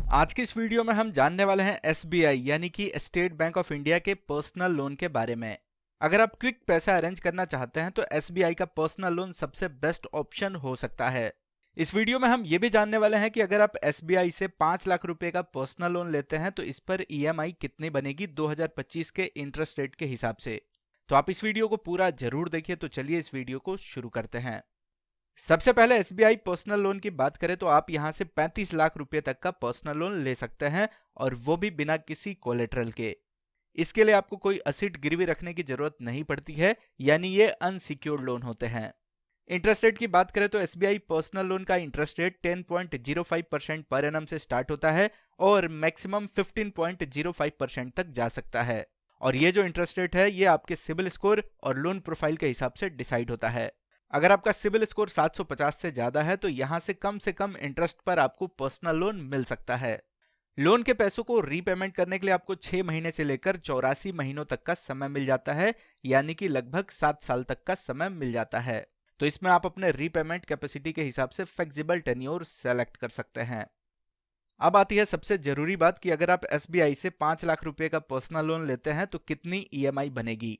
आज की इस वीडियो में हम जानने वाले हैं एसबीआई यानी कि स्टेट बैंक ऑफ इंडिया के पर्सनल लोन के बारे में। अगर आप क्विक पैसा अरेंज करना चाहते हैं तो एसबीआई का पर्सनल लोन सबसे बेस्ट ऑप्शन हो सकता है। इस वीडियो में हम ये भी जानने वाले हैं कि अगर आप एसबीआई से 5 लाख रुपए का पर्सनल लोन लेते हैं तो इस पर ईएमआई कितनी बनेगी 2025 के इंटरेस्ट रेट के हिसाब से। तो आप इस वीडियो को पूरा जरूर देखिए। तो चलिए इस वीडियो को शुरू करते हैं। सबसे पहले एसबीआई पर्सनल लोन की बात करें तो आप यहां से 35 लाख रुपए तक का पर्सनल लोन ले सकते हैं और वो भी बिना किसी कोलेटरल के। इसके लिए आपको कोई असेट गिरवी रखने की जरूरत नहीं पड़ती है, यानी ये अनसिक्योर्ड लोन होते हैं। इंटरेस्ट रेट की बात करें तो एसबीआई पर्सनल लोन का इंटरेस्ट रेट 10.05% पर एनम से स्टार्ट होता है और मैक्सिमम 15.05% तक जा सकता है। और ये जो इंटरेस्ट रेट है ये आपके सिबिल स्कोर और लोन प्रोफाइल के हिसाब से डिसाइड होता है। अगर आपका सिबिल स्कोर 750 से ज्यादा है तो यहां से कम इंटरेस्ट पर आपको पर्सनल लोन मिल सकता है। लोन के पैसों को रीपेमेंट करने के लिए आपको 6 महीने से लेकर 84 महीनों तक का समय मिल जाता है, यानी कि लगभग 7 साल तक का समय मिल जाता है। तो इसमें आप अपने रीपेमेंट कैपेसिटी के हिसाब से फ्लेक्सिबल टेन्योर सेलेक्ट कर सकते हैं। अब आती है सबसे जरूरी बात कि अगर आप एसबीआई से 5 लाख रुपए का पर्सनल लोन लेते हैं तो कितनी ईएमआई बनेगी।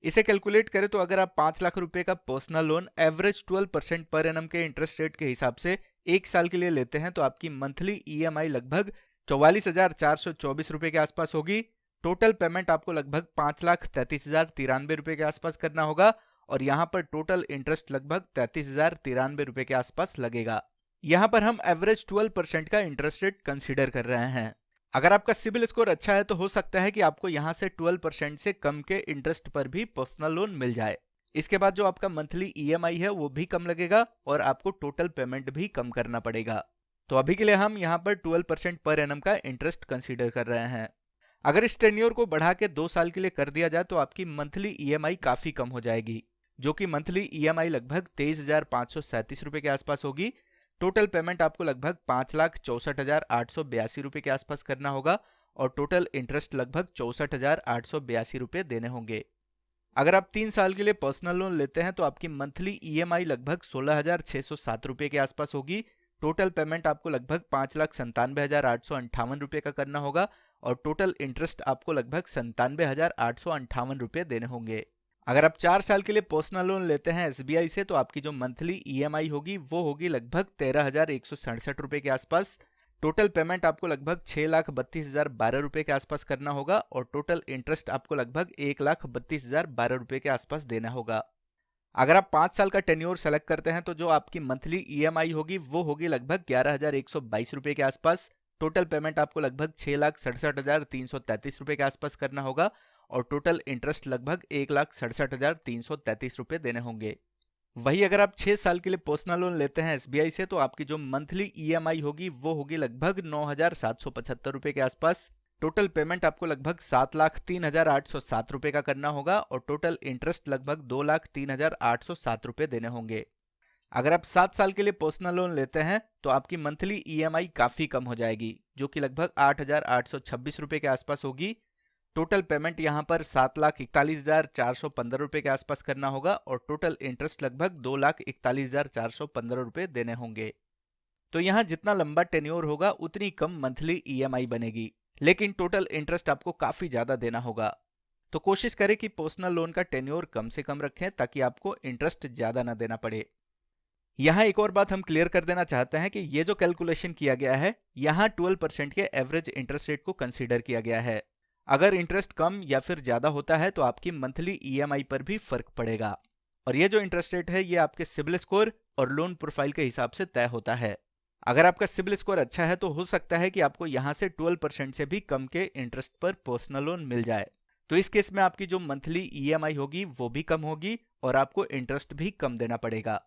इसे कैलकुलेट करें तो अगर आप 5 लाख रुपए का personal loan average 12% per annum के इंटरेस्ट रेट के हिसाब से 1 साल के लिए लेते हैं तो आपकी मंथली ईएमआई लगभग 44,424 रुपए के आसपास होगी। टोटल पेमेंट आपको लगभग 5,33,093 रुपए के आसपास करना होगा और यहाँ पर टोटल इंटरेस्ट लगभग 33,093 रुपए के आसपास लगेगा। यहाँ पर हम एवरेज 12% का इंटरेस्ट रेट कंसिडर कर रहे हैं। अगर आपका सिबिल स्कोर अच्छा है तो हो सकता है कि आपको यहां से 12% से कम के इंटरेस्ट पर भी पर्सनल लोन मिल जाए। इसके बाद जो आपका मंथली ईएमआई है वो भी कम लगेगा और आपको टोटल पेमेंट भी कम करना पड़ेगा। तो अभी के लिए हम यहां पर 12% पर एनम का इंटरेस्ट कंसीडर कर रहे हैं। अगर इस टेन्योर को बढ़ा के 2 साल के लिए कर दिया जाए तो आपकी मंथली ईएमआई काफी कम हो जाएगी, जो कि मंथली ईएमआई लगभग 23,537 रुपए के आसपास होगी। टोटल पेमेंट आपको लगभग 5,64,882 रुपए के आसपास करना होगा और टोटल इंटरेस्ट लगभग 64,882 रुपए देने होंगे। अगर आप 3 साल के लिए पर्सनल लोन लेते हैं तो आपकी मंथली ईएमआई लगभग 16,607 रुपए के आसपास होगी। टोटल पेमेंट आपको लगभग 5,97,858 रुपए का करना होगा और टोटल इंटरेस्ट आपको लगभग 97,858 रुपए देने होंगे। अगर आप 4 साल के लिए पर्सनल लोन लेते हैं एसबीआई से तो आपकी जो मंथली ईएमआई होगी वो होगी लगभग 13,167 रुपए के आसपास। टोटल पेमेंट आपको लगभग 6,32,012 रुपए के आसपास करना होगा और टोटल इंटरेस्ट आपको लगभग 1,32,012 रुपए के आसपास देना होगा। अगर आप 5 साल का टेन्योर सेलेक्ट करते हैं तो जो आपकी मंथली ईएमआई होगी वो होगी लगभग 11,122 रुपए के आसपास। टोटल पेमेंट आपको लगभग 6,67,333 रुपए के आसपास करना होगा और टोटल इंटरेस्ट लगभग 1,67,333 रुपए देने होंगे। वही अगर आप 6 साल के लिए पर्सनल लोन लेते हैं एसबीआई से तो आपकी जो मंथली ईएमआई होगी वो होगी लगभग 9,775 रुपए के आसपास। टोटल पेमेंट आपको लगभग 7,03,807 रुपए का करना होगा और टोटल इंटरेस्ट लगभग 2,03,807 रुपए देने होंगे। अगर आप 7 साल के लिए पर्सनल लोन लेते हैं तो आपकी मंथली ईएमआई काफी कम हो जाएगी, जो कि लगभग 8,826 रुपए के आसपास होगी। टोटल पेमेंट यहां पर 7,41,415 रुपए के आसपास करना होगा और टोटल इंटरेस्ट लगभग 2,41,415 रुपए देने होंगे। तो यहां जितना लंबा टेन्योर होगा उतनी कम मंथली ईएमआई बनेगी, लेकिन टोटल इंटरेस्ट आपको काफी ज्यादा देना होगा। तो कोशिश करें कि पर्सनल लोन का टेन्योर कम से कम रखें ताकि आपको इंटरेस्ट ज्यादा ना देना पड़े। यहां एक और बात हम क्लियर कर देना चाहते हैं कि ये जो कैलकुलेशन किया गया है यहां 12% के एवरेज इंटरेस्ट रेट को कंसीडर किया गया है। अगर इंटरेस्ट कम या फिर ज्यादा होता है तो आपकी मंथली ईएमआई पर भी फर्क पड़ेगा और ये जो इंटरेस्ट रेट है ये आपके सिबिल स्कोर और लोन प्रोफाइल के हिसाब से तय होता है। अगर आपका सिबिल स्कोर अच्छा है तो हो सकता है कि आपको यहां से 12% से भी कम के इंटरेस्ट पर पर्सनल लोन मिल जाए। तो इस केस में आपकी जो मंथली ईएमआई होगी वो भी कम होगी और आपको इंटरेस्ट भी कम देना पड़ेगा।